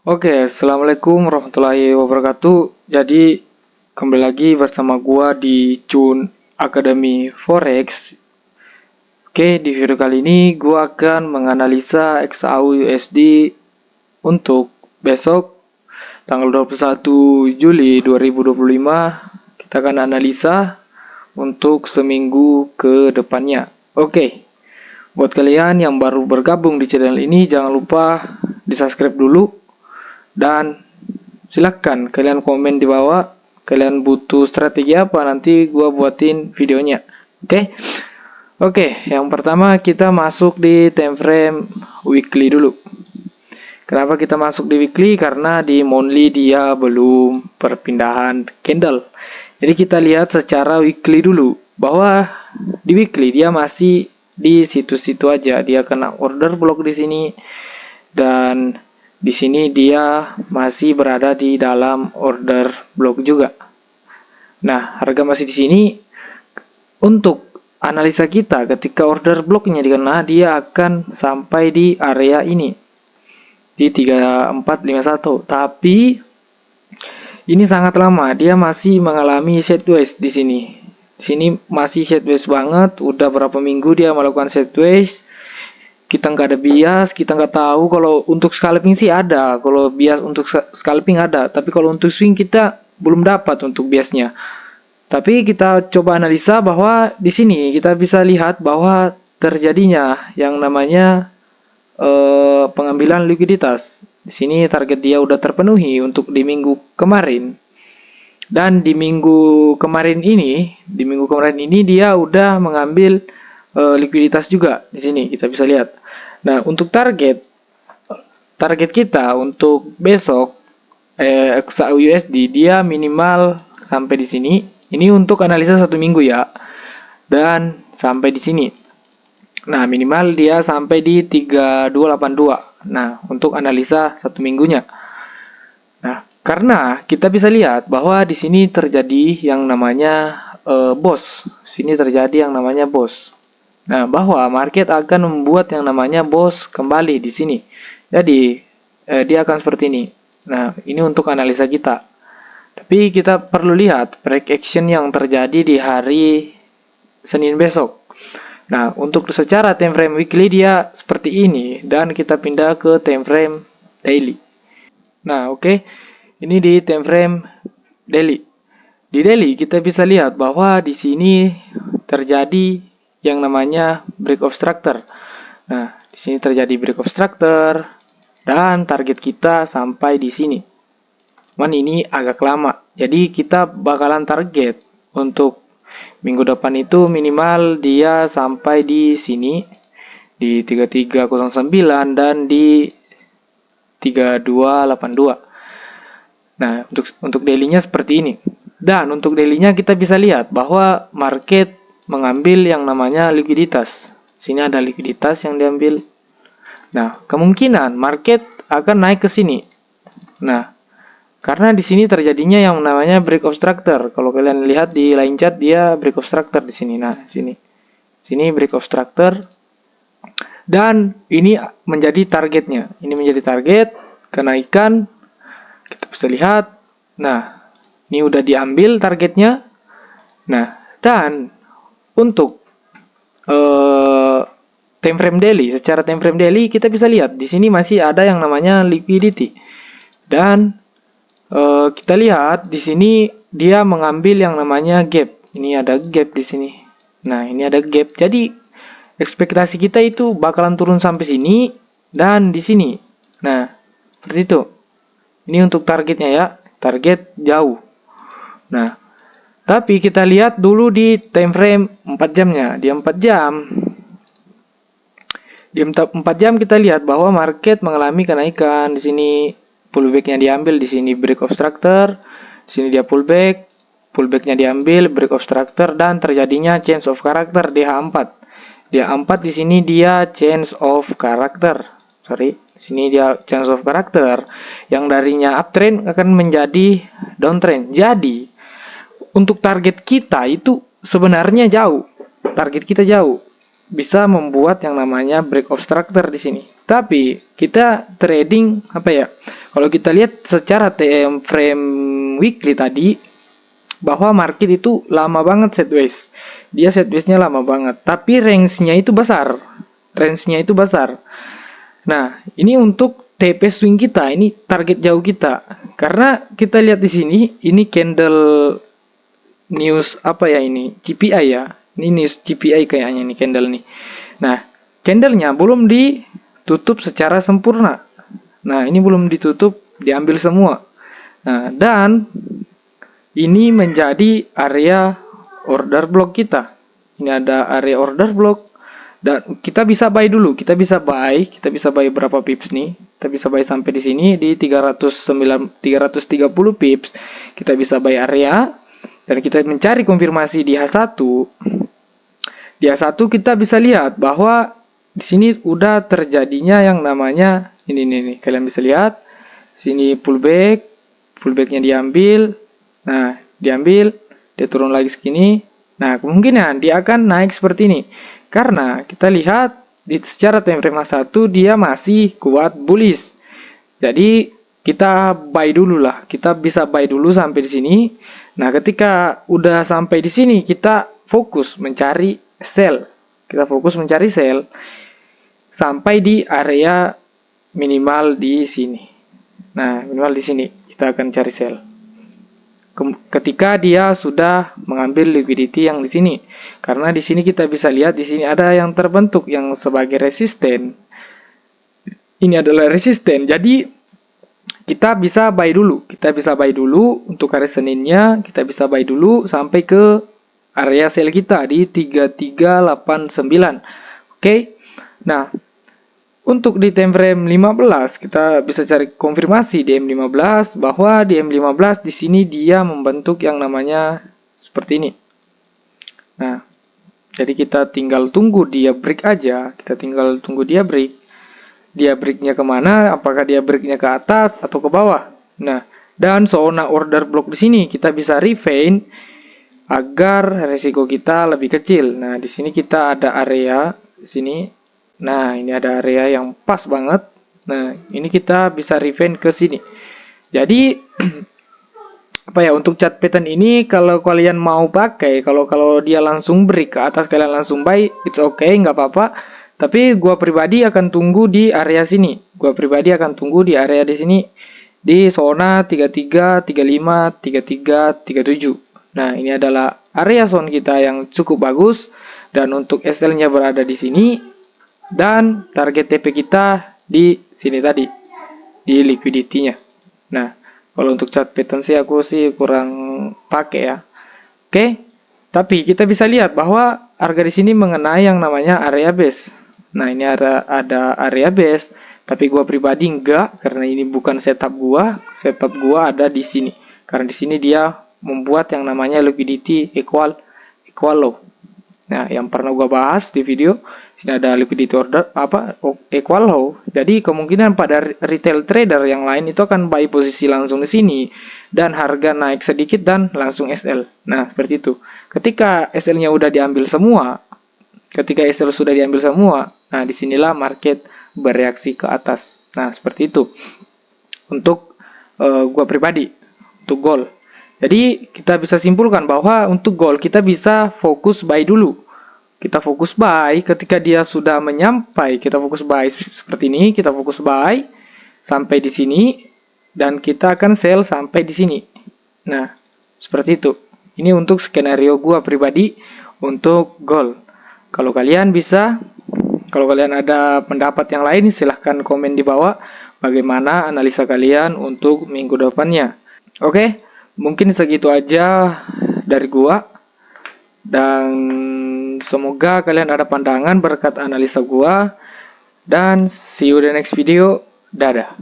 Oke, assalamualaikum warahmatullahi wabarakatuh. Jadi kembali lagi bersama gua di Cun Academy Forex. Oke, di video kali ini gua akan menganalisa XAU USD untuk besok tanggal 21 Juli 2025. Kita akan analisa untuk seminggu ke depannya. Oke, buat kalian yang baru bergabung di channel ini jangan lupa di-subscribe dulu. Dan silahkan kalian komen di bawah kalian butuh strategi apa, nanti gua buatin videonya. Oke, yang pertama kita masuk di time frame weekly dulu. Kenapa kita masuk di weekly? Karena di monthly dia belum perpindahan candle. Jadi kita lihat secara weekly dulu bahwa di weekly dia masih di situ-situ aja. Dia kena order block di sini dan di sini dia masih berada di dalam order block juga. Nah, harga masih di sini. Untuk analisa kita ketika order blocknya dikena, dia akan sampai di area ini di 3451. Tapi ini sangat lama, dia masih mengalami sideways di sini. Di sini masih sideways banget, udah berapa minggu dia melakukan sideways. Kita nggak ada bias, kita nggak tahu. Kalau untuk scalping sih ada, kalau bias untuk scalping ada, tapi kalau untuk swing kita belum dapat untuk biasnya. Tapi kita coba analisa bahwa di sini kita bisa lihat bahwa terjadinya yang namanya pengambilan likuiditas. Di sini target dia udah terpenuhi untuk di minggu kemarin. Dan di minggu kemarin ini, dia udah mengambil likuiditas juga di sini kita bisa lihat. Nah, untuk target kita untuk besok XAU USD dia minimal sampai di sini. Ini untuk analisa 1 minggu ya. Dan sampai di sini. Nah, minimal dia sampai di 3282. Nah, untuk analisa 1 minggunya. Nah, karena kita bisa lihat bahwa di sini terjadi yang namanya BOS. Sini terjadi yang namanya BOS. Nah, bahwa market akan membuat yang namanya BOS kembali di sini. Jadi, dia akan seperti ini. Nah, ini untuk analisa kita. Tapi kita perlu lihat break action yang terjadi di hari Senin besok. Nah, untuk secara time frame weekly dia seperti ini dan kita pindah ke time frame daily. Nah, oke. Ini di time frame daily. Di daily kita bisa lihat bahwa di sini terjadi yang namanya break of structure. Nah, di sini terjadi break of structure dan target kita sampai di sini. Cuman ini agak lama. Jadi kita bakalan target untuk minggu depan itu minimal dia sampai di sini di 3309 dan di 3282. Nah, untuk daily-nya seperti ini. Dan untuk daily-nya kita bisa lihat bahwa market mengambil yang namanya likuiditas. Sini ada likuiditas yang diambil. Nah, kemungkinan market akan naik ke sini. Nah, karena di sini terjadinya yang namanya break of structure. Kalau kalian lihat di line chart dia break of structure di sini. Nah, sini. Sini break of structure. Dan ini menjadi targetnya. Ini menjadi target kenaikan. Kita bisa lihat. Nah, ini udah diambil targetnya. Nah, dan untuk time frame daily, secara time frame daily kita bisa lihat di sini masih ada yang namanya liquidity. Dan kita lihat di sini dia mengambil yang namanya gap. Ini ada gap di sini. Nah, ini ada gap. Jadi ekspektasi kita itu bakalan turun sampai sini dan di sini. Nah, seperti itu. Ini untuk targetnya ya. Target jauh. Nah, tapi kita lihat dulu di time frame 4 jamnya. Di 4 jam. Di 4 jam kita lihat bahwa market mengalami kenaikan. Di sini pullback-nya diambil, di sini break of structure. Di sini dia pullback. Pullback-nya diambil, break of structure dan terjadinya change of character di H4. Di H4 di sini dia change of character. Sorry, di sini dia change of character. Yang darinya uptrend akan menjadi downtrend. Jadi untuk target kita itu sebenarnya jauh. Target kita jauh. Bisa membuat yang namanya break of structure di sini. Tapi kita trading Kalau kita lihat secara TM frame weekly tadi, bahwa market itu lama banget sideways. Dia sidewaysnya lama banget, tapi range-nya itu besar. Range-nya itu besar. Nah, ini untuk TP swing kita, ini target jauh kita. Karena kita lihat di sini, ini candle news apa ya ini? CPI ya. Ini news CPI kayaknya nih candle nih. Nah, candlenya belum ditutup secara sempurna. Nah, ini belum ditutup, diambil semua. Nah, dan ini menjadi area order block kita. Ini ada area order block. Dan kita bisa buy dulu, kita bisa buy berapa pips nih? Kita bisa buy sampai di sini di 330 pips. Kita bisa buy area dan kita mencari konfirmasi di H1. Di H1 kita bisa lihat bahwa di sini udah terjadinya yang namanya ini nih, kalian bisa lihat. Sini pullback, pullbacknya diambil. Nah, diambil, dia turun lagi segini. Nah, kemungkinan dia akan naik seperti ini. Karena kita lihat di secara time frame 1 dia masih kuat bullish. Jadi kita buy dulu lah. Kita bisa buy dulu sampai di sini. Nah, ketika udah sampai di sini kita fokus mencari sell. Kita fokus mencari sell sampai di area minimal di sini. Nah, minimal di sini kita akan cari sell. Ketika dia sudah mengambil liquidity yang di sini, karena di sini kita bisa lihat di sini ada yang terbentuk yang sebagai resisten. Ini adalah resisten. Jadi kita bisa buy dulu. Kita bisa buy dulu untuk hari Seninnya, kita bisa buy dulu sampai ke area sell kita di 3389. Oke. Nah, untuk di time frame 15 kita bisa cari konfirmasi di M15 bahwa di M15 di sini dia membentuk yang namanya seperti ini. Nah, jadi kita tinggal tunggu dia break aja, kita tinggal tunggu dia break. Dia breaknya kemana? Apakah dia breaknya ke atas atau ke bawah? Nah, dan zona order block di sini kita bisa refine agar resiko kita lebih kecil. Nah, di sini kita ada area di sini. Nah, ini ada area yang pas banget. Nah, ini kita bisa refine ke sini. Jadi apa ya, untuk chart pattern ini kalau kalian mau pakai, kalau dia langsung break ke atas kalian langsung buy, it's okay, nggak apa-apa. Tapi gua pribadi akan tunggu di area sini. Gua pribadi akan tunggu di area di sini di zona 33, 35, 33, 37. Nah, ini adalah area zone kita yang cukup bagus dan untuk SL-nya berada di sini. Dan target TP kita di sini tadi, di liquidity-nya. Nah, kalau untuk chart pattern sih aku sih kurang pakai ya. Oke, tapi kita bisa lihat bahwa harga di sini mengenai yang namanya area base. Nah, ini ada area base, tapi gua pribadi enggak karena ini bukan setup gua. Setup gua ada di sini. Karena di sini dia membuat yang namanya liquidity equal low. Nah, yang pernah gua bahas di video, sini ada liquidity order equal low. Jadi kemungkinan pada retail trader yang lain itu akan buy posisi langsung di sini dan harga naik sedikit dan langsung SL. Nah, seperti itu. Ketika SL-nya udah diambil semua, nah disinilah market bereaksi ke atas. Nah, seperti itu. Untuk gua pribadi, untuk gold. Jadi kita bisa simpulkan bahwa untuk gold kita bisa fokus buy dulu. Kita fokus buy ketika dia sudah menyampai, kita fokus buy seperti ini, kita fokus buy sampai di sini dan kita akan sell sampai di sini. Nah, seperti itu. Ini untuk skenario gua pribadi untuk gold. Kalau kalian ada pendapat yang lain silahkan komen di bawah bagaimana analisa kalian untuk minggu depannya. Oke. Mungkin segitu aja dari gua dan semoga kalian ada pandangan berkat analisa gua dan see you the next video. Dadah.